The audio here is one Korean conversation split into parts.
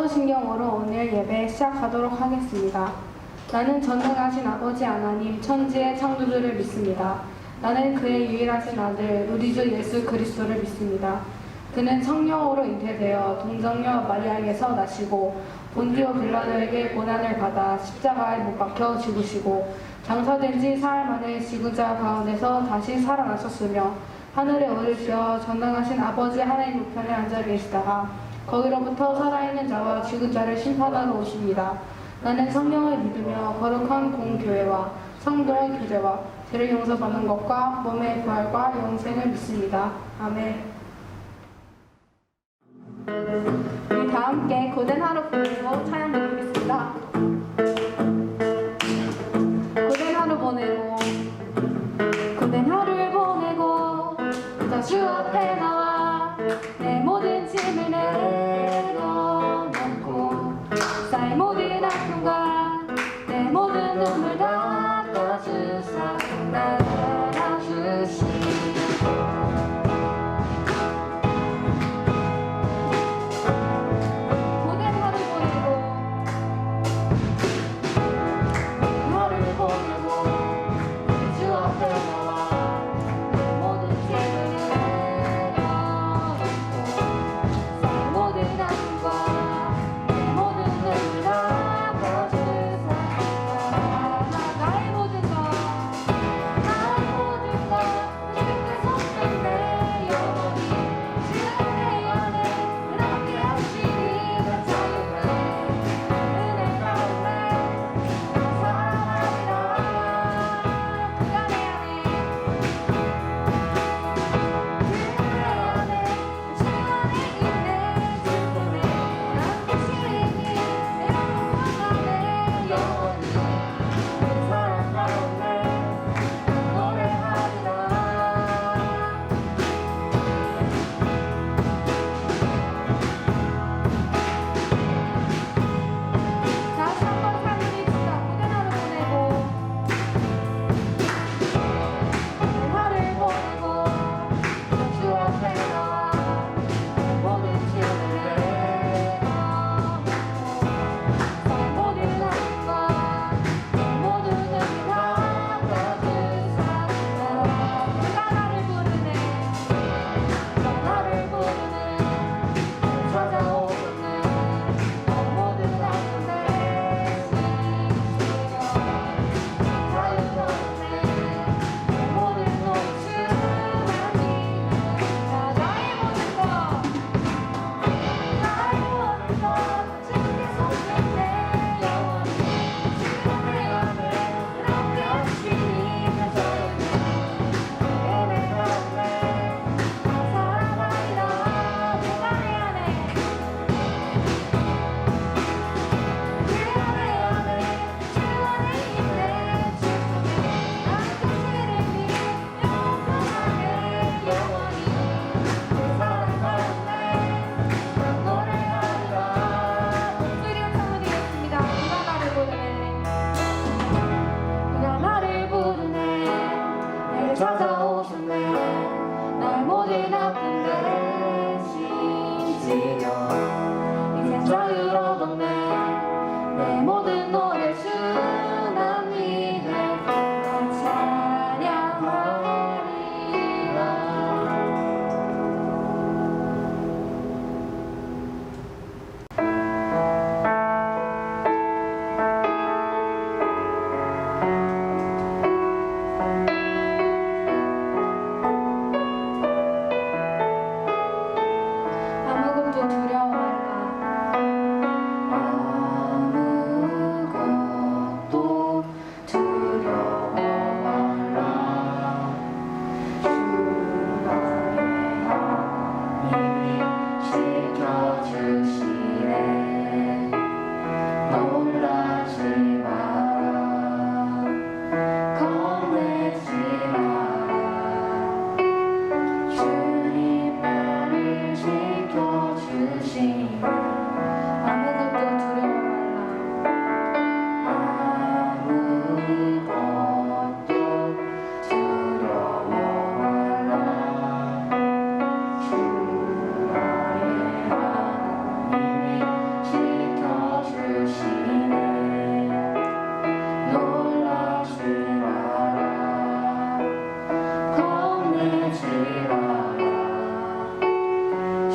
사도신경으로 오늘 예배 시작하도록 하겠습니다. 나는 전능하신 아버지 하나님 천지의 창조주를 믿습니다. 나는 그의 유일하신 아들 우리 주 예수 그리스도를 믿습니다. 그는 성령으로 잉태되어 동정녀 마리아에게서 나시고 본디오 빌라도에게 고난을 받아 십자가에 못 박혀 죽으시고 장사된 지 사흘 만에 죽은 자 가운데서 다시 살아나셨으며 하늘에 오르시어 전능하신 아버지 하나님 우편에 앉아 계시다가 거기로부터 살아있는 자와 죽은 자를 심판하러 오십니다. 나는 성령을 믿으며 거룩한 공교회와 성도의 교제와 죄를 용서받는 것과 몸의 부활과 영생을 믿습니다. 아멘. 우리 다 함께 고된 하루 보내고 찬양 드리겠습니다. 고된 하루 보내고 고된 하루를 보내고 그저 주 앞에 나와 내 모든 짐을 내려놓고 쌓인 모든 아픔과 내 모든 눈물 닦아주사 나를 안아주시고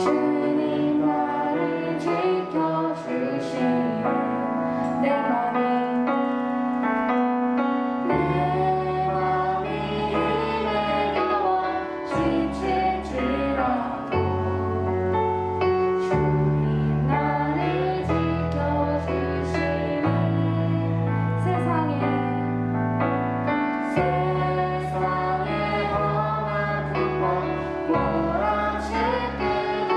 주님 나를 지켜주시니 내 맘이 힘에 겨워 지칠지라도 주님 나를 지켜주시니 세상에 험한 풍파 몰아칠 때도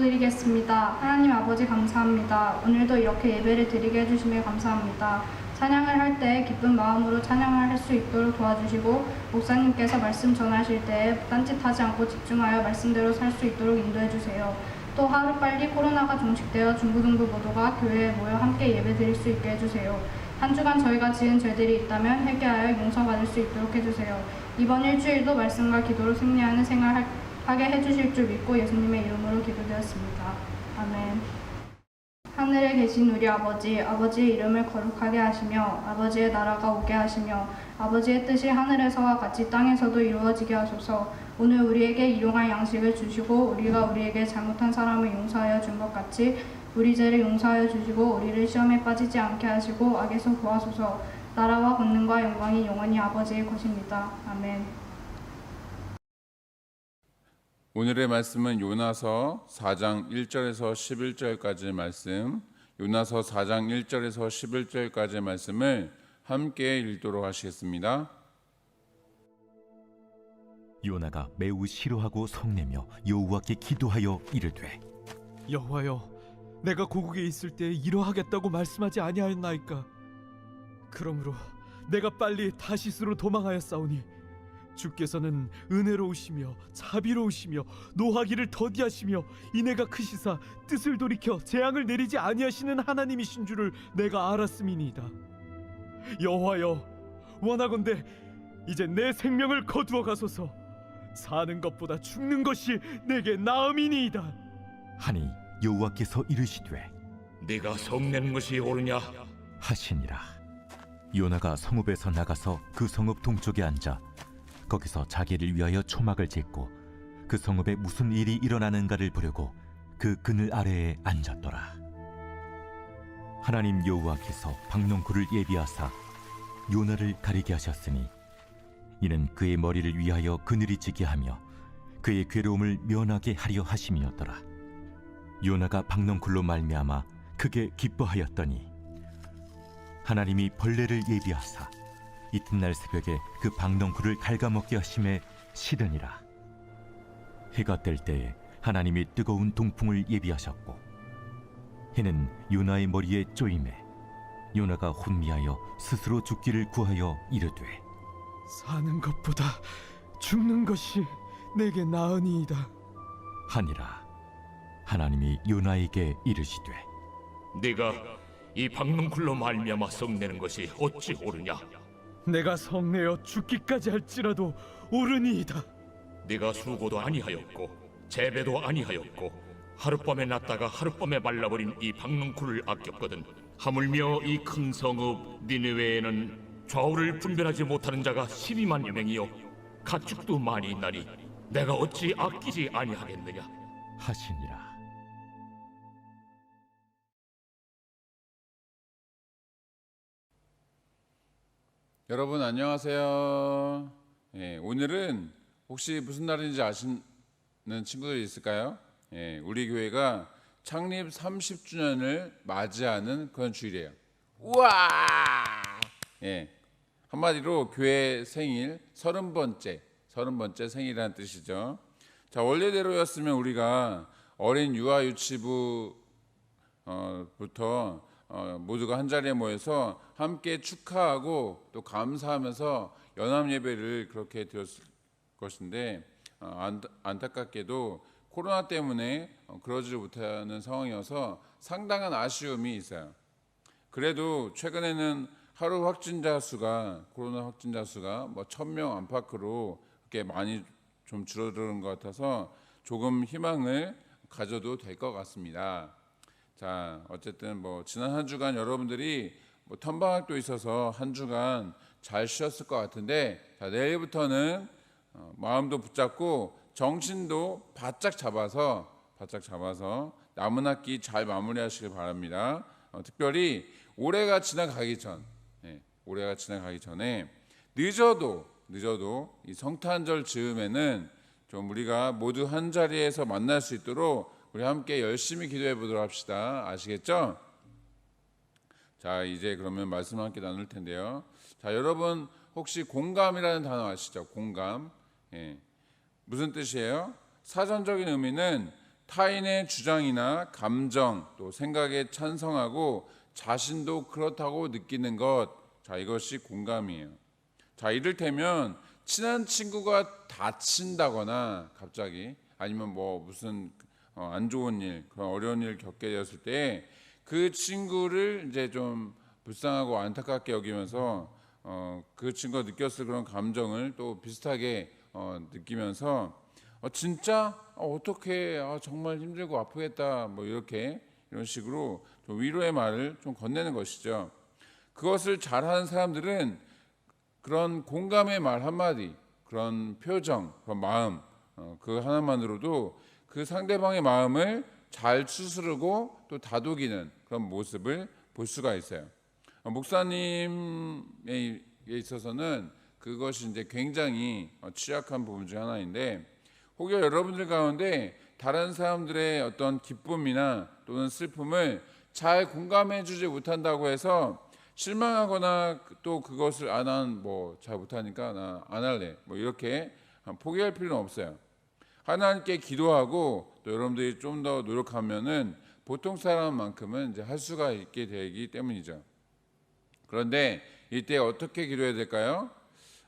기도드리겠습니다. 하나님 아버지 감사합니다. 오늘도 이렇게 예배를 드리게 해주심에 감사합니다. 찬양을 할 때 기쁜 마음으로 찬양을 할 수 있도록 도와주시고 목사님께서 말씀 전하실 때 딴짓하지 않고 집중하여 말씀대로 살 수 있도록 인도해 주세요. 또 하루빨리 코로나가 종식되어 중고등부 모두가 교회에 모여 함께 예배드릴 수 있게 해주세요. 한 주간 저희가 지은 죄들이 있다면 회개하여 용서받을 수 있도록 해주세요. 이번 일주일도 말씀과 기도로 승리하는 생활 하게 해주실 줄 믿고 예수님의 이름으로 기도드렸습니다. 아멘. 하늘에 계신 우리 아버지, 아버지의 이름을 거룩하게 하시며 아버지의 나라가 오게 하시며 아버지의 뜻이 하늘에서와 같이 땅에서도 이루어지게 하소서. 오늘 우리에게 일용할 양식을 주시고 우리가 우리에게 잘못한 사람을 용서하여 준 것 같이 우리 죄를 용서하여 주시고 우리를 시험에 빠지지 않게 하시고 악에서 구하소서. 나라와 권능과 영광이 영원히 아버지의 것입니다. 아멘. 오늘의 말씀은 요나서 4장 1절에서 11절까지의 말씀, 요나서 4장 1절에서 11절까지의 말씀을 함께 읽도록 하시겠습니다. 요나가 매우 싫어하고 성내며 여호와께 기도하여 이르되, 여호와여, 내가 고국에 있을 때 이러하겠다고 말씀하지 아니하였나이까? 그러므로 내가 빨리 다시스로 도망하였사오니 주께서는 은혜로우시며 자비로우시며 노하기를 더디하시며 인애가 크시사 뜻을 돌이켜 재앙을 내리지 아니하시는 하나님이신 줄을 내가 알았음이니이다. 여호와여, 원하건대 이제 내 생명을 거두어 가소서. 사는 것보다 죽는 것이 내게 나음이니이다. 하니 여호와께서 이르시되, 네가 성내는 것이 옳으냐? 하시니라. 요나가 성읍에서 나가서 그 성읍 동쪽에 앉아 거기서 자기를 위하여 초막을 짓고 그 성읍에 무슨 일이 일어나는가를 보려고 그 그늘 아래에 앉았더라. 하나님 여호와께서 박농쿨을 예비하사 요나를 가리게 하셨으니 이는 그의 머리를 위하여 그늘이 지게 하며 그의 괴로움을 면하게 하려 하심이었더라. 요나가 박농쿨로 말미암아 크게 기뻐하였더니 하나님이 벌레를 예비하사 이튿날 새벽에 그 박농쿨을 갉아먹게 하심에 시드니라. 해가 뜰 때에 하나님이 뜨거운 동풍을 예비하셨고 해는 요나의 머리에 쪼임에 요나가 혼미하여 스스로 죽기를 구하여 이르되, 사는 것보다 죽는 것이 내게 나으니이다. 하니라. 하나님이 요나에게 이르시되, 네가 이 박농쿨로 말미암아 성내는 것이 어찌 옳으냐? 내가 성내어 죽기까지 할지라도 옳으니이다. 네가 수고도 아니하였고 재배도 아니하였고 하룻밤에 났다가 하룻밤에 말라버린 이 박농쿨을 아꼈거든. 하물며 이 큰 성읍 니느웨에는 좌우를 분별하지 못하는 자가 12만여 명이요 가축도 많이 있나니 내가 어찌 아끼지 아니하겠느냐? 하시니라. 여러분 안녕하세요. 오늘은 혹시 무슨 날인지 아시는 친구들이 있을까요? 우리 교회가 창립 30주년을 맞이하는 그런 주일이에요. 우와! 한마디로 교회 생일 30번째 생일이라는 뜻이죠. 자, 원래대로였으면 우리가 어린 유아 유치부 부터 모두가 한 자리에 모여서 함께 축하하고 또 감사하면서 연합 예배를 그렇게 드렸을 것인데 안타깝게도 코로나 때문에 그러지 못하는 상황이어서 상당한 아쉬움이 있어요. 그래도 최근에는 하루 확진자 수가 코로나 확진자 수가 뭐 1000명 안팎으로 그렇게 많이 좀 줄어드는 것 같아서 조금 희망을 가져도 될 것 같습니다. 자, 어쨌든 뭐 지난 한 주간 여러분들이 뭐 텀방학도 있어서 한 주간 잘 쉬었을 것 같은데, 자, 내일부터는 마음도 붙잡고 정신도 바짝 잡아서 남은 학기 잘 마무리하시길 바랍니다. 특별히 올해가 지나가기 전에 늦어도 이 성탄절 즈음에는 좀 우리가 모두 한 자리에서 만날 수 있도록 우리 함께 열심히 기도해 보도록 합시다. 아시겠죠? 자, 이제 그러면 말씀 함께 나눌 텐데요. 자, 여러분 혹시 공감이라는 단어 아시죠? 공감. 무슨 뜻이에요? 사전적인 의미는 타인의 주장이나 감정 또 생각에 찬성하고 자신도 그렇다고 느끼는 것, 자, 이것이 공감이에요. 자, 이를테면 친한 친구가 다친다거나 갑자기 아니면 뭐 무슨 안 좋은 일, 그런 어려운 일을 겪게 되었을 때 그 친구를 이제 좀 불쌍하고 안타깝게 여기면서 그 친구가 느꼈을 그런 감정을 또 비슷하게 느끼면서 진짜 어떻게 정말 힘들고 아프겠다 뭐 이런 식으로 좀 위로의 말을 좀 건네는 것이죠. 그것을 잘하는 사람들은 그런 공감의 말 한마디, 그런 표정, 그런 마음, 그 하나만으로도 그 상대방의 마음을 잘 추스르고 또 다독이는 그런 모습을 볼 수가 있어요. 목사님에 있어서는 그것이 이제 굉장히 취약한 부분 중 하나인데, 혹여 여러분들 가운데 다른 사람들의 어떤 기쁨이나 또는 슬픔을 잘 공감해주지 못한다고 해서 실망하거나 또 그것을 난 뭐 잘 못하니까 나 안 할래 뭐 이렇게 포기할 필요는 없어요. 하나님께 기도하고 또 여러분들이 좀 더 노력하면은 보통 사람만큼은 이제 할 수가 있게 되기 때문이죠. 그런데 이때 어떻게 기도해야 될까요?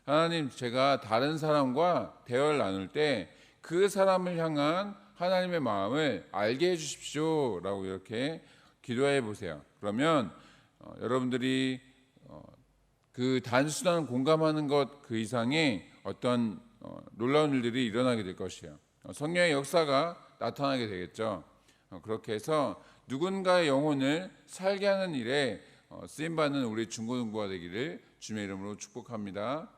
하나님, 제가 다른 사람과 대화를 나눌 때 그 사람을 향한 하나님의 마음을 알게 해주십시오 라고 이렇게 기도해 보세요. 그러면 여러분들이 그 단순한 공감하는 것 그 이상의 어떤 놀라운 일들이 일어나게 될 것이에요. 성령의 역사가 나타나게 되겠죠. 그렇게 해서 누군가의 영혼을 살게 하는 일에 쓰임받는 우리 중고등부가 되기를 주님의 이름으로 축복합니다.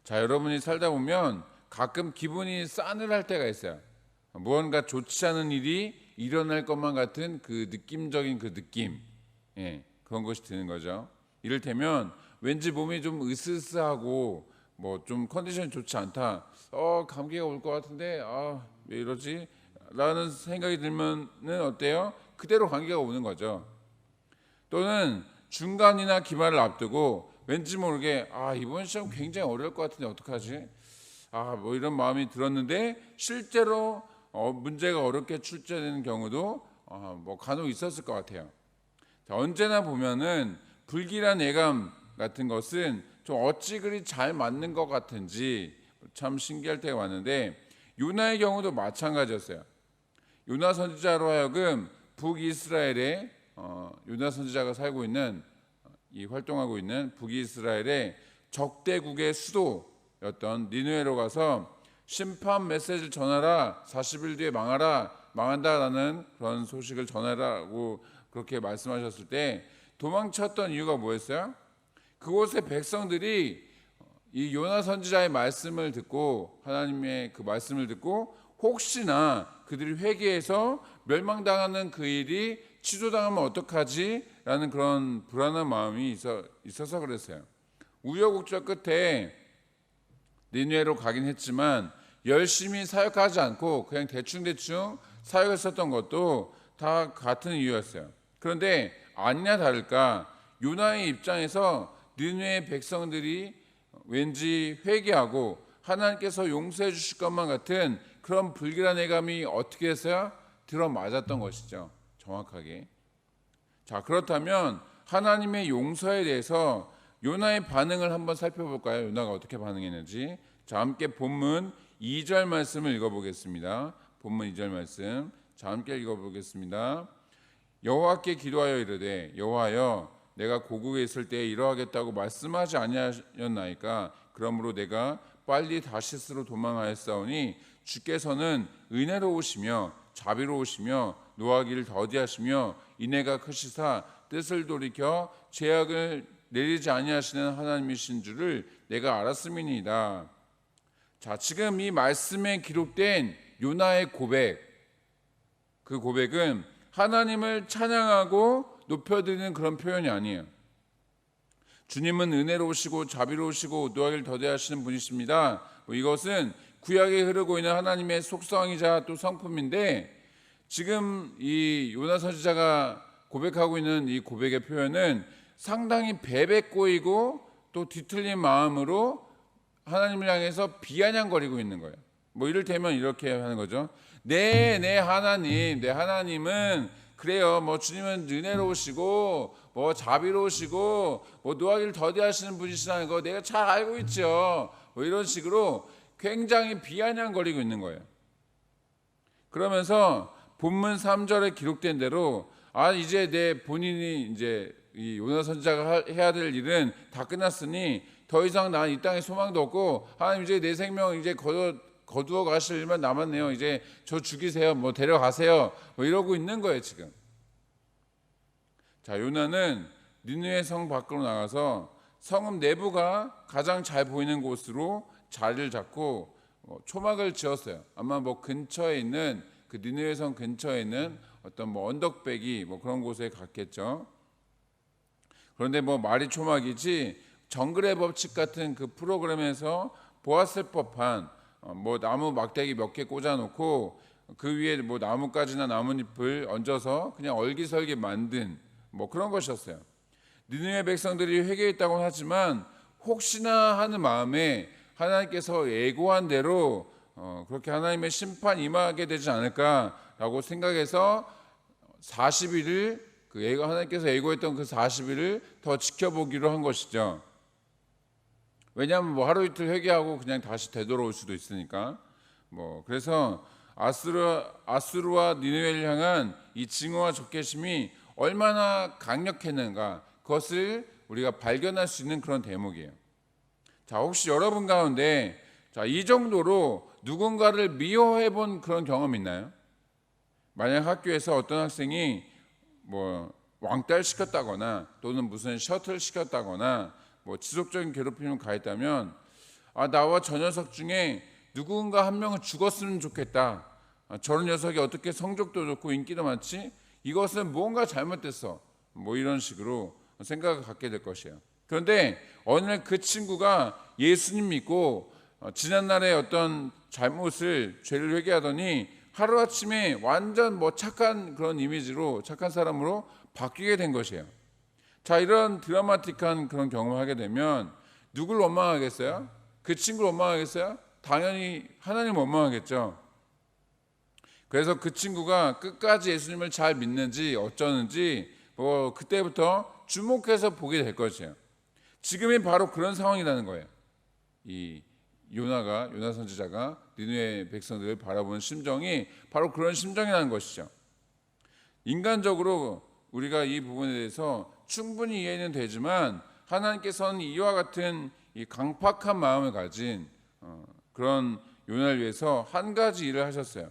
자, 여러분이 살다 보면 가끔 기분이 싸늘할 때가 있어요. 무언가 좋지 않은 일이 일어날 것만 같은 그 느낌적인 그 느낌, 그런 것이 드는 거죠. 이를테면 왠지 몸이 좀 으스스하고 뭐 좀 컨디션이 좋지 않다, 감기가 올 것 같은데 왜 이러지? 라는 생각이 들면은 어때요? 그대로 감기가 오는 거죠. 또는 중간이나 기말을 앞두고 왠지 모르게 이번 시험 굉장히 어려울 것 같은데 어떡하지? 뭐 이런 마음이 들었는데 실제로 문제가 어렵게 출제되는 경우도 뭐 간혹 있었을 것 같아요. 자, 언제나 보면은 불길한 예감 같은 것은 좀 어찌 그리 잘 맞는 것 같은지 참 신기할 때가 왔는데, 요나의 경우도 마찬가지였어요. 요나 선지자로 하여금 북이스라엘에 요나 선지자가 살고 있는 활동하고 있는 북이스라엘의 적대국의 수도였던 니느웨로 가서 심판 메시지를 전하라, 40일 뒤에 망한다라는 그런 소식을 전하라고 그렇게 말씀하셨을 때 도망쳤던 이유가 뭐였어요? 그곳의 백성들이 이 요나 선지자의 말씀을 듣고, 하나님의 그 말씀을 듣고 혹시나 그들이 회개해서 멸망당하는 그 일이 취소당하면 어떡하지? 라는 그런 불안한 마음이 있어서 그랬어요. 우여곡절 끝에 니느웨로 가긴 했지만 열심히 사역하지 않고 그냥 대충 사역했었던 것도 다 같은 이유였어요. 그런데 아니나 다를까 요나의 입장에서 니느웨 백성들이 왠지 회개하고 하나님께서 용서해 주실 것만 같은 그런 불길한 예감이 어떻게 했어요? 들어맞았던 것이죠. 정확하게. 자, 그렇다면 하나님의 용서에 대해서 요나의 반응을 한번 살펴볼까요? 요나가 어떻게 반응했는지. 자, 함께 본문 2절 말씀을 읽어보겠습니다. 본문 2절 말씀. 자, 함께 읽어보겠습니다. 여호와께 기도하여 이르되, 여호와여, 내가 고국에 있을 때에 이러하겠다고 말씀하지 아니하였나이까? 그러므로 내가 빨리 다시스로 도망하였사오니 주께서는 은혜로우시며 자비로우시며 노하기를 더디하시며 인애가 크시사 뜻을 돌이켜 죄악을 내리지 아니하시는 하나님이신 줄을 내가 알았음이니이다. 자, 지금 이 말씀에 기록된 요나의 고백, 그 고백은 하나님을 찬양하고 높여드리는 그런 표현이 아니에요. 주님은 은혜로우시고 자비로우시고 노하기를 더디하시는 분이십니다. 이것은 구약에 흐르고 있는 하나님의 속성이자 또 성품인데, 지금 이 요나 선지자가 고백하고 있는 이 고백의 표현은 상당히 베베꼬이고 또 뒤틀린 마음으로 하나님을 향해서 비아냥거리고 있는 거예요. 이를테면 이렇게 하는 거죠. 내 하나님, 내 하나님은 그래요. 뭐 주님은 은혜로우시고 뭐 자비로우시고 뭐 노하기를 더디하시는 분이시라는 거 내가 잘 알고 있죠. 뭐 이런 식으로 굉장히 비아냥거리고 있는 거예요. 그러면서 본문 3절에 기록된 대로 이제 내 본인이 이제 이 요나 선지자가 해야 될 일은 다 끝났으니 더 이상 난 이 땅에 소망도 없고 하나님 이제 내 생명 이제 거두어 가실 일만 남았네요. 이제 저 죽이세요. 뭐 데려가세요. 뭐 이러고 있는 거예요, 지금. 자, 요나는 니느웨 성 밖으로 나가서 성읍 내부가 가장 잘 보이는 곳으로 자리를 잡고 초막을 지었어요. 아마 뭐 근처에 있는 그 니느웨 성 근처에 있는 어떤 뭐 언덕배기 뭐 그런 곳에 갔겠죠. 그런데 뭐 말이 초막이지 정글의 법칙 같은 그 프로그램에서 보았을 법한 뭐 나무 막대기 몇 개 꽂아놓고 그 위에 뭐 나뭇가지나 나뭇잎을 얹어서 그냥 얼기설기 만든 뭐 그런 것이었어요. 니느웨 백성들이 회개했다고는 하지만 혹시나 하는 마음에 하나님께서 예고한 대로 그렇게 하나님의 심판 임하게 되지 않을까라고 생각해서 40일을 하나님께서 예고했던 그 40일을 더 지켜보기로 한 것이죠. 왜냐하면 뭐 하루 이틀 회개하고 그냥 다시 되돌아올 수도 있으니까. 뭐 그래서 아수르와 니느웨를 향한 이 징후와 적개심이 얼마나 강력했는가 그것을 우리가 발견할 수 있는 그런 대목이에요. 자, 혹시 여러분 가운데 이 정도로 누군가를 미워해 본 그런 경험 있나요? 만약 학교에서 어떤 학생이 뭐 왕따를 시켰다거나 또는 무슨 셔틀 시켰다거나 뭐 지속적인 괴롭힘을 가했다면 나와 저 녀석 중에 누군가 한 명은 죽었으면 좋겠다. 저런 녀석이 어떻게 성적도 좋고 인기도 많지? 이것은 뭔가 잘못됐어. 뭐 이런 식으로 생각을 갖게 될 것이에요. 그런데 어느 날 그 친구가 예수님 믿고 지난날의 어떤 잘못을 죄를 회개하더니 하루아침에 완전 뭐 착한 그런 이미지로 착한 사람으로 바뀌게 된 것이에요. 자, 이런 드라마틱한 그런 경험을 하게 되면 누굴 원망하겠어요? 그 친구를 원망하겠어요? 당연히 하나님 원망하겠죠. 그래서 그 친구가 끝까지 예수님을 잘 믿는지 어쩌는지 뭐 그때부터 주목해서 보게 될 것이에요. 지금이 바로 그런 상황이라는 거예요. 이 요나 선지자가 니느웨 백성들을 바라보는 심정이 바로 그런 심정이라는 것이죠. 인간적으로 우리가 이 부분에 대해서 충분히 이해는 되지만 하나님께서는 이와 같은 이 강팍한 마음을 가진 그런 요나를 위해서 한 가지 일을 하셨어요.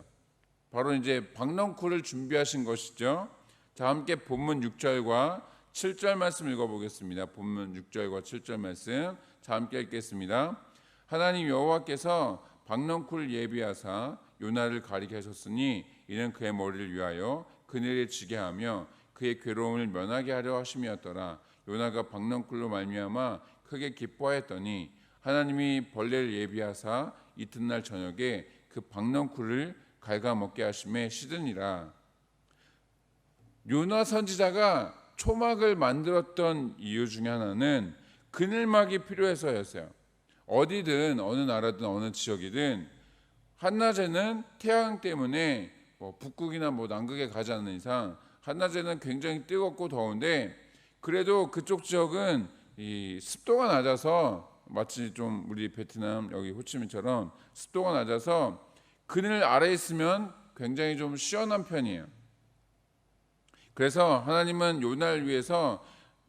바로 이제 박넝쿨을 준비하신 것이죠. 자, 함께 본문 6절과 7절 말씀 읽어보겠습니다. 본문 6절과 7절 말씀 자, 함께 읽겠습니다. 하나님 여호와께서 박넝쿨 예비하사 요나를 가리게 하셨으니 이는 그의 머리를 위하여 그늘에 지게 하며 그의 괴로움을 면하게 하려 하심이었더라. 요나가 박넝쿨로 말미암아 크게 기뻐하였더니 하나님이 벌레를 예비하사 이튿날 저녁에 그 박넝쿨을 갉아먹게 하심에 시드니라. 요나 선지자가 초막을 만들었던 이유 중에 하나는 그늘막이 필요해서였어요. 어디든 어느 나라든 어느 지역이든 한낮에는 태양 때문에 뭐 북극이나 뭐 남극에 가지 않는 이상 한낮에는 굉장히 뜨겁고 더운데 그래도 그쪽 지역은 이 습도가 낮아서 마치 좀 우리 베트남 여기 호치민처럼 습도가 낮아서 그늘 아래에 있으면 굉장히 좀 시원한 편이에요. 그래서 하나님은 요나를 위해서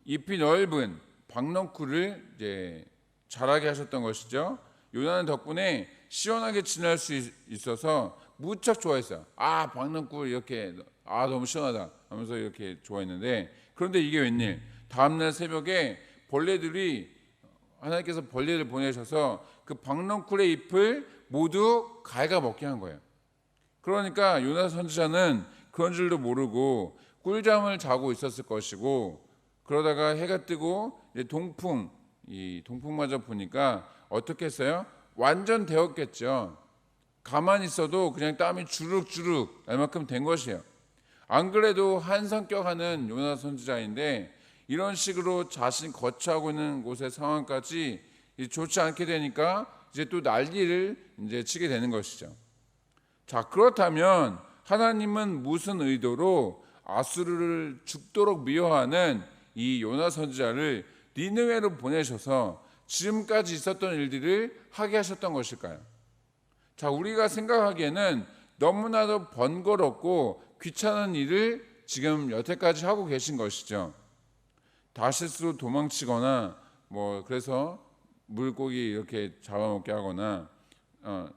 잎이 넓은 박넝쿨을 이제 자라게 하셨던 것이죠. 요나는 덕분에 시원하게 지낼 수 있어서 무척 좋아했어요. 박넝쿨 이렇게 너무 시원하다 하면서 이렇게 좋아했는데 그런데 이게 웬일? 다음날 새벽에 하나님께서 벌레를 보내셔서 그 박넝쿨의 잎을 모두 갉아먹게 한 거예요. 그러니까 요나 선지자는 그런 줄도 모르고 꿀잠을 자고 있었을 것이고 그러다가 해가 뜨고 이 동풍마저 보니까 어떻게 했어요? 완전 데웠겠죠. 가만히 있어도 그냥 땀이 주룩주룩 날 만큼 된 것이에요. 안 그래도 한 성격하는 요나 선지자인데 이런 식으로 자신이 거처하고 있는 곳의 상황까지 좋지 않게 되니까 이제 또 난리를 이제 치게 되는 것이죠. 자, 그렇다면 하나님은 무슨 의도로 아수르를 죽도록 미워하는 이 요나 선지자를 니느웨로 보내셔서 지금까지 있었던 일들을 하게 하셨던 것일까요? 자, 우리가 생각하기에는 너무나도 번거롭고 귀찮은 일을 지금 여태까지 하고 계신 것이죠. 다시스로 도망치거나 그래서 물고기 이렇게 잡아먹게 하거나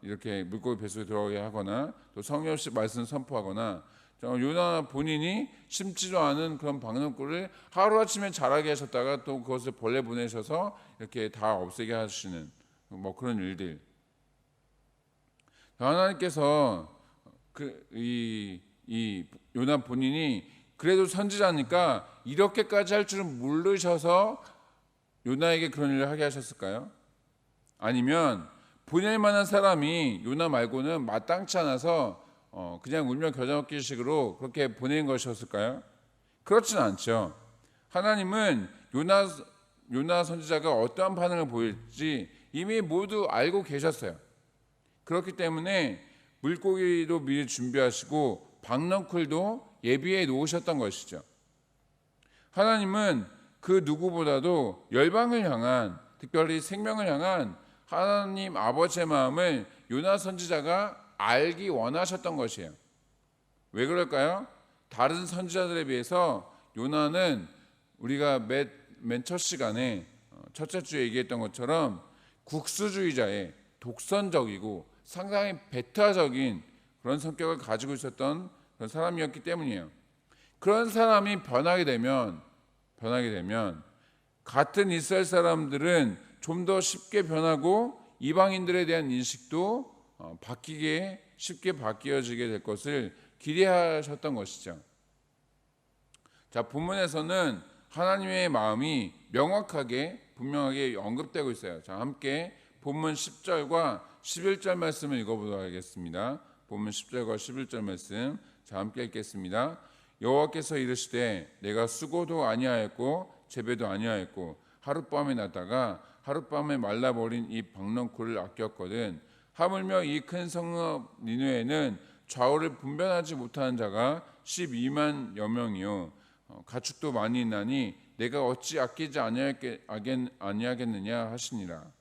이렇게 물고기 뱃속에 들어가게 하거나 또 성의 없이 말씀 선포하거나 요나 본인이 심지도 않은 그런 방랑꾼을 하루아침에 자라게 하셨다가 또 그것을 벌레 보내셔서 이렇게 다 없애게 하시는 그런 일들. 하나님께서 이 요나 본인이 그래도 선지자니까 이렇게까지 할 줄은 모르셔서 요나에게 그런 일을 하게 하셨을까요? 아니면 보낼 만한 사람이 요나 말고는 마땅치 않아서 그냥 울며 겨자 먹기식으로 그렇게 보낸 것이었을까요? 그렇진 않죠. 하나님은 요나 선지자가 어떠한 반응을 보일지 이미 모두 알고 계셨어요. 그렇기 때문에 물고기도 미리 준비하시고 박넝쿨도 예비해 놓으셨던 것이죠. 하나님은 그 누구보다도 열방을 향한, 특별히 생명을 향한 하나님 아버지의 마음을 요나 선지자가 알기 원하셨던 것이에요. 왜 그럴까요? 다른 선지자들에 비해서 요나는 우리가 맨 첫 시간에 첫째 주에 얘기했던 것처럼 국수주의자의 독선적이고 상당히 배타적인 그런 성격을 가지고 있었던 그런 사람이었기 때문이에요. 그런 사람이 변하게 되면 같은 이스라엘 사람들은 좀 더 쉽게 변하고 이방인들에 대한 인식도 쉽게 바뀌어지게 될 것을 기대하셨던 것이죠. 자, 본문에서는 하나님의 마음이 분명하게 언급되고 있어요. 자, 함께 본문 10절과 11절 말씀을 읽어보도록 하겠습니다. 본문 10절과 11절 말씀, 자, 함께 읽겠습니다. 여호와께서 이르시되 내가 수고도 아니하였고 재배도 아니하였고 하룻밤에 났다가 하룻밤에 말라버린 이 박넝쿨을 아꼈거든. 하물며 이 큰 성읍 니느웨는 좌우를 분별하지 못하는 자가 12만여 명이요 가축도 많이 있나니 내가 어찌 아끼지 아니하겠느냐 하시니라.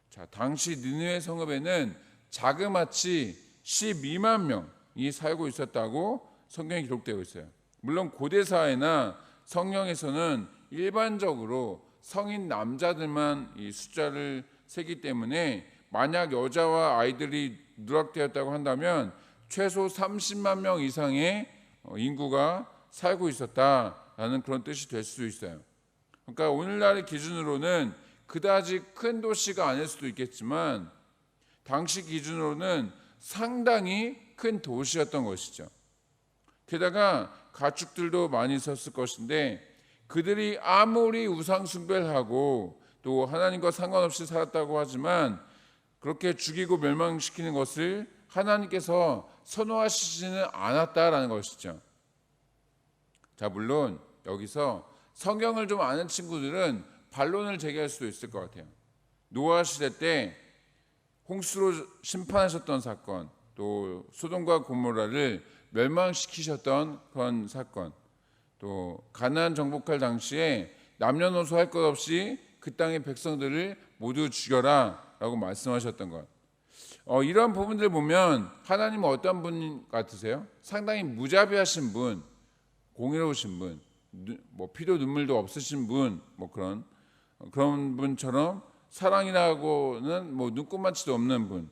자, 당시 니느웨 성읍에는 자그마치 12만 명이 살고 있었다고 성경에 기록되어 있어요. 물론 고대 사회나 성경에서는 일반적으로 성인 남자들만 이 숫자를 세기 때문에 만약 여자와 아이들이 누락되었다고 한다면 최소 30만 명 이상의 인구가 살고 있었다라는 그런 뜻이 될 수도 있어요. 그러니까 오늘날의 기준으로는 그다지 큰 도시가 아닐 수도 있겠지만 당시 기준으로는 상당히 큰 도시였던 것이죠. 게다가 가축들도 많이 있었을 것인데 그들이 아무리 우상 숭배를 하고 또 하나님과 상관없이 살았다고 하지만 그렇게 죽이고 멸망시키는 것을 하나님께서 선호하시지는 않았다라는 것이죠. 자, 물론 여기서 성경을 좀 아는 친구들은 반론을 제기할 수도 있을 것 같아요. 노아 시대 때 홍수로 심판하셨던 사건, 또 소돔과 고모라를 멸망시키셨던 그런 사건, 또 가나안 정복할 당시에 남녀노소 할 것 없이 그 땅의 백성들을 모두 죽여라 라고 말씀하셨던 것. 이런 부분들 보면 하나님은 어떤 분 같으세요? 상당히 무자비하신 분, 공의로우신 분, 피도 눈물도 없으신 분, 그런 분처럼 사랑이라고는 눈꼽만치도 없는 분,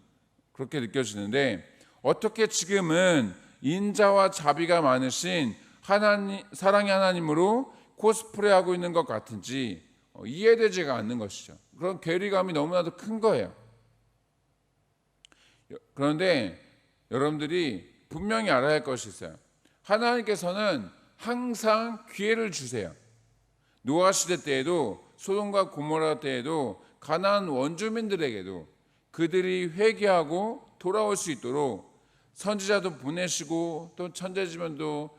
그렇게 느껴지는데 어떻게 지금은 인자와 자비가 많으신 사랑의 하나님으로 코스프레하고 있는 것 같은지 이해되지가 않는 것이죠. 그런 괴리감이 너무나도 큰 거예요. 그런데 여러분들이 분명히 알아야 할 것이 있어요. 하나님께서는 항상 기회를 주세요. 노아 시대 때에도 소돔과 고모라 때에도 가나안 원주민들에게도 그들이 회개하고 돌아올 수 있도록 선지자도 보내시고 또 천재지변도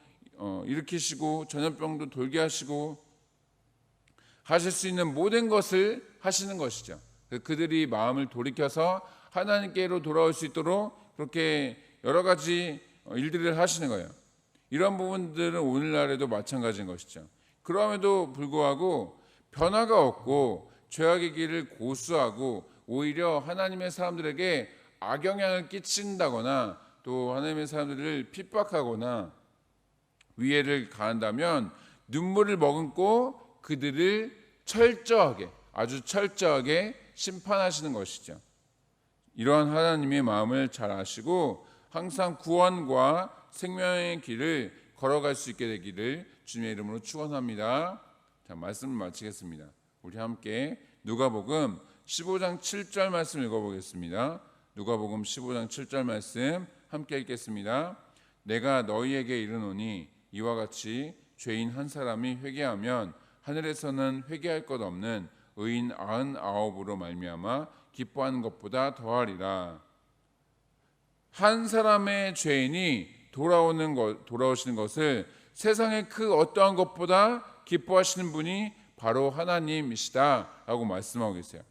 일으키시고 전염병도 돌게 하시고 하실 수 있는 모든 것을 하시는 것이죠. 그들이 마음을 돌이켜서 하나님께로 돌아올 수 있도록 그렇게 여러 가지 일들을 하시는 거예요. 이런 부분들은 오늘날에도 마찬가지인 것이죠. 그럼에도 불구하고 변화가 없고 죄악의 길을 고수하고 오히려 하나님의 사람들에게 악영향을 끼친다거나 또 하나님의 사람들을 핍박하거나 위해를 가한다면 눈물을 머금고 그들을 철저하게, 아주 철저하게 심판하시는 것이죠. 이러한 하나님의 마음을 잘 아시고 항상 구원과 생명의 길을 걸어갈 수 있게 되기를 주님의 이름으로 축원합니다. 자, 말씀을 마치겠습니다. 우리 함께 누가복음 15장 7절 말씀 읽어보겠습니다. 누가복음 15장 7절 말씀 함께 읽겠습니다. 내가 너희에게 이르노니 이와 같이 죄인 한 사람이 회개하면 하늘에서는 회개할 것 없는 의인 99으로 말미암아 기뻐하는 것보다 더하리라. 한 사람의 죄인이 돌아오시는 것을 세상의 그 어떠한 것보다 기뻐하시는 분이 바로 하나님이시다 라고 말씀하고 계세요.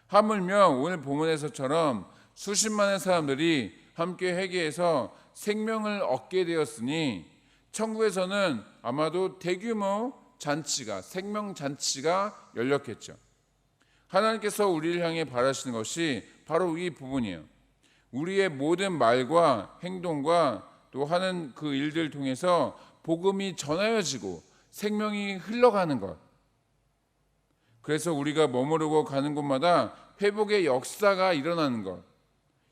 하물며 오늘 본문에서처럼 수십만의 사람들이 함께 회개해서 생명을 얻게 되었으니 천국에서는 아마도 대규모 잔치가, 생명잔치가 열렸겠죠. 하나님께서 우리를 향해 바라시는 것이 바로 이 부분이에요. 우리의 모든 말과 행동과 또 하는 그 일들을 통해서 복음이 전하여지고 생명이 흘러가는 것. 그래서 우리가 머무르고 가는 곳마다 회복의 역사가 일어나는 것.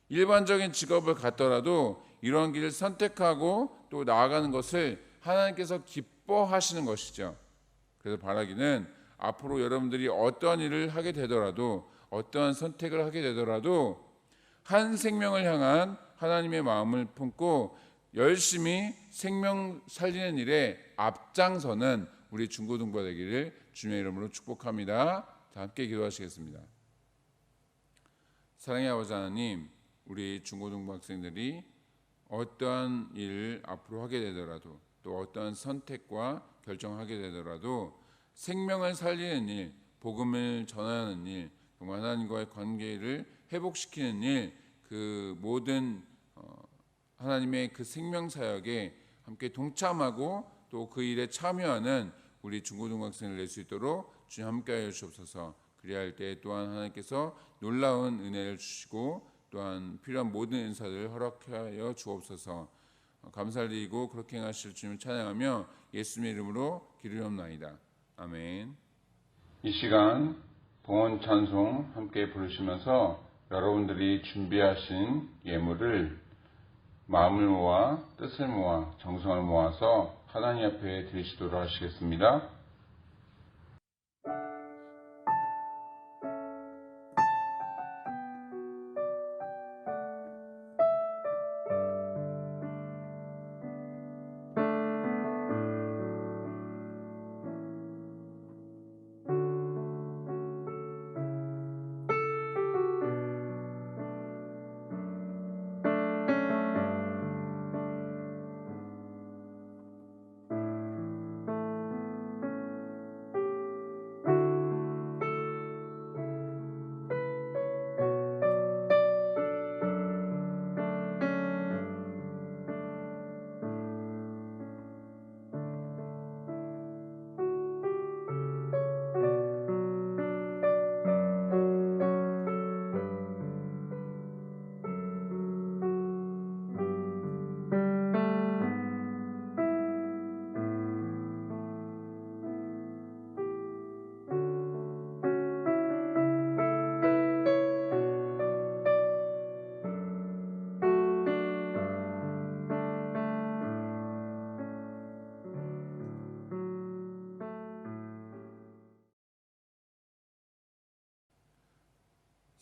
일반적인 직업을 갖더라도 이런 길을 선택하고 또 나아가는 것을 하나님께서 기뻐하시는 것이죠. 그래서 바라기는 앞으로 여러분들이 어떤 일을 하게 되더라도 어떠한 선택을 하게 되더라도 한 생명을 향한 하나님의 마음을 품고 열심히 생명 살리는 일에 앞장서는 우리 중고등부가 되기를 주님의 이름으로 축복합니다. 자, 함께 기도하시겠습니다. 사랑의 아버지 하나님, 우리 중고등부 학생들이 어떠한 일을 앞으로 하게 되더라도 또 어떠한 선택과 결정하게 되더라도 생명을 살리는 일, 복음을 전하는 일, 정말 하나님과의 관계를 회복시키는 일, 그 모든 하나님의 그 생명 사역에 함께 동참하고 또 그 일에 참여하는 우리 중고등학생을 낼 수 있도록 주님 함께하여 주옵소서. 그리할 때 또한 하나님께서 놀라운 은혜를 주시고 또한 필요한 모든 은사들을 허락하여 주옵소서. 감사를 드리고 그렇게 행하실 주님을 찬양하며 예수님의 이름으로 기도하옵나이다. 아멘. 이 시간 봉헌 찬송 함께 부르시면서 여러분들이 준비하신 예물을 마음을 모아 뜻을 모아 정성을 모아서 하나님 앞에 드리시도록 하시겠습니다.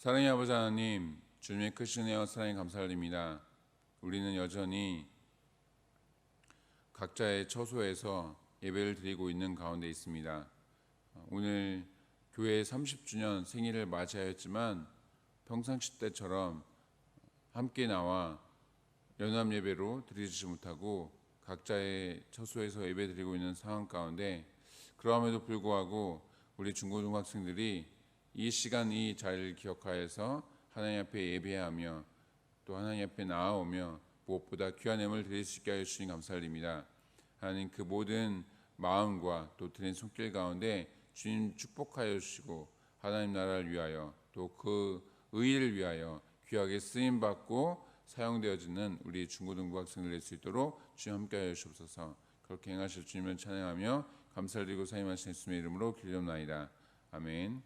사랑의 아버지 하나님, 주님의 크신 은혜와 사랑에 감사드립니다. 우리는 여전히 각자의 처소에서 예배를 드리고 있는 가운데 있습니다. 오늘 교회 30주년 생일을 맞이하였지만 평상시 때처럼 함께 나와 연합 예배로 드리지 못하고 각자의 처소에서 예배 드리고 있는 상황 가운데 그럼에도 불구하고 우리 중고등학생들이 이 시간 이 자리를 기억하여서 하나님 앞에 예배하며 또 하나님 앞에 나아오며 무엇보다 귀한 예물을 드릴 수 있게 하여 주시니 감사드립니다. 하나님, 그 모든 마음과 또 드린 손길 가운데 주님 축복하여 주시고 하나님 나라를 위하여 또 그 의를 위하여 귀하게 쓰임받고 사용되어지는 우리 중고등부 학생들 될 수 있도록 주님 함께하여 주옵소서. 그렇게 행하실 주님을 찬양하며 감사를 드리고 사임하신 예수님의 이름으로 기도합나이다. 아멘.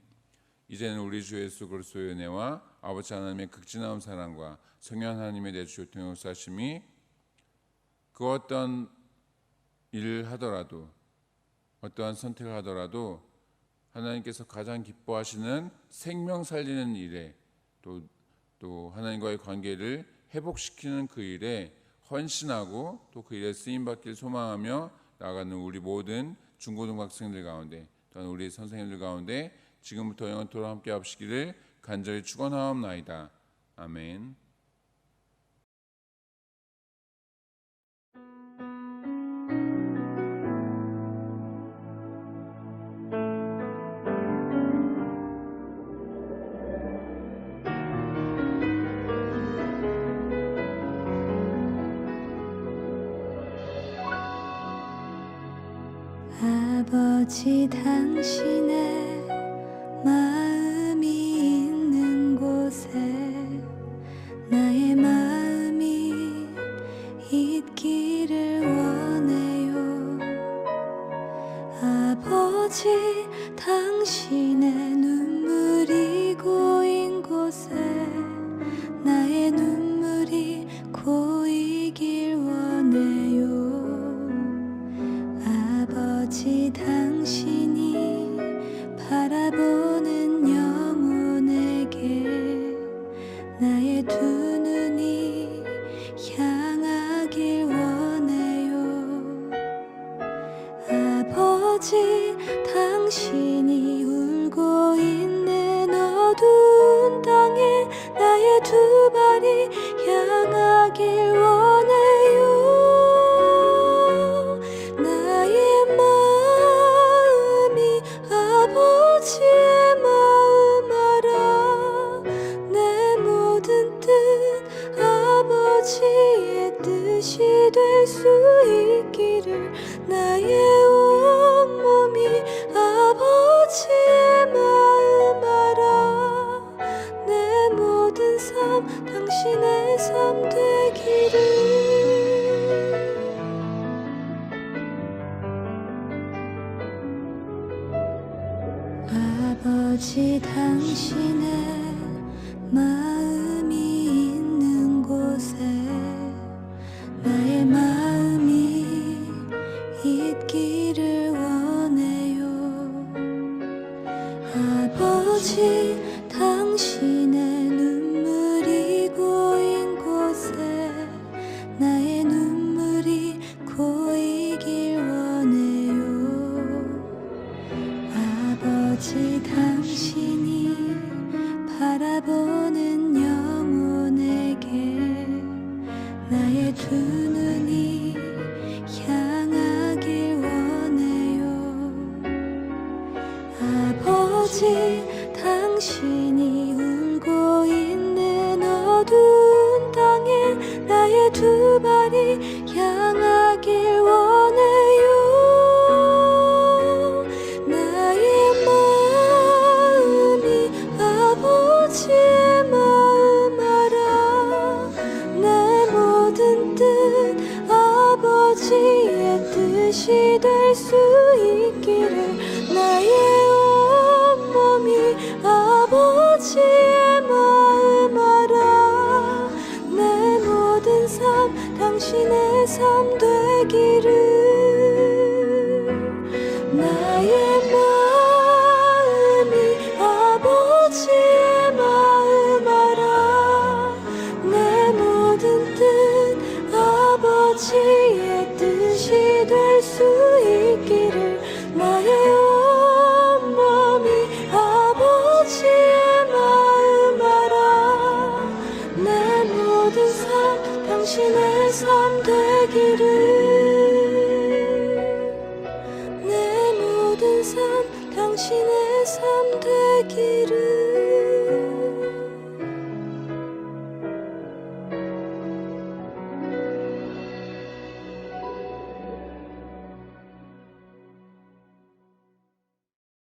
이제는 우리 주 예수 그리스도의 은혜와 아버지 하나님의 극진한 사랑과 성령 하나님의 내주 교통의 역사하심이 그 어떤 일을 하더라도 어떠한 선택을 하더라도 하나님께서 가장 기뻐하시는 생명 살리는 일에 또 하나님과의 관계를 회복시키는 그 일에 헌신하고 또 그 일에 쓰임받기를 소망하며 나아가는 우리 모든 중고등부 학생들 가운데 또한 우리 선생님들 가운데 지금부터 영원토록 함께 하시기를 간절히 축원하옵나이다. 아멘. 아버지 당신의 마음이 있는 곳에 나의 마음이 있기를 원해요. 아버지 당신의 눈물이 고인 곳에 나의 눈물이 고이길 원해요. 아버지 당신이 바라보는 영혼에게 나의 두 눈이 향하길 원해요. 아버지 당신이 울고 있는 어두운 땅에 나의 두 발이 향하길 원해요. 아버지의 마음 알아. 내 모든 뜻 아버지의 뜻이 될 수 있기를 나의 온몸이 아버지의 마음 알아. 내 모든 삶 당신의 삶 되기를. 아버지 당신의 마음이 있는 곳에 나의 마음이 있기를 원해요. 아버지 당신의 눈물이 고인 곳에 나의 눈물이 고이길 원해요. 아버지 당신이 바라보는 영혼에게 나의 두 눈이 향하길 원해요. 아버지 당신이 울고 있는 어두운 땅에 나의 두 발이 향하길 원해요. 아버지의 마음 알아. 내 모든 뜻 아버지의 뜻이 될 수 있기를 나의 온몸이 아버지의 마음 알아. 내 모든 삶 당신의 삶 되기를. 나의 마음이 아버지의 마음 알아. 내 모든 뜻 아버지의 뜻이 될 수 있기를 나의 온몸이 아버지의 마음 알아. 내 모든 삶 당신의 삶 되기를. 내 모든 삶 당신의 삶 되기를.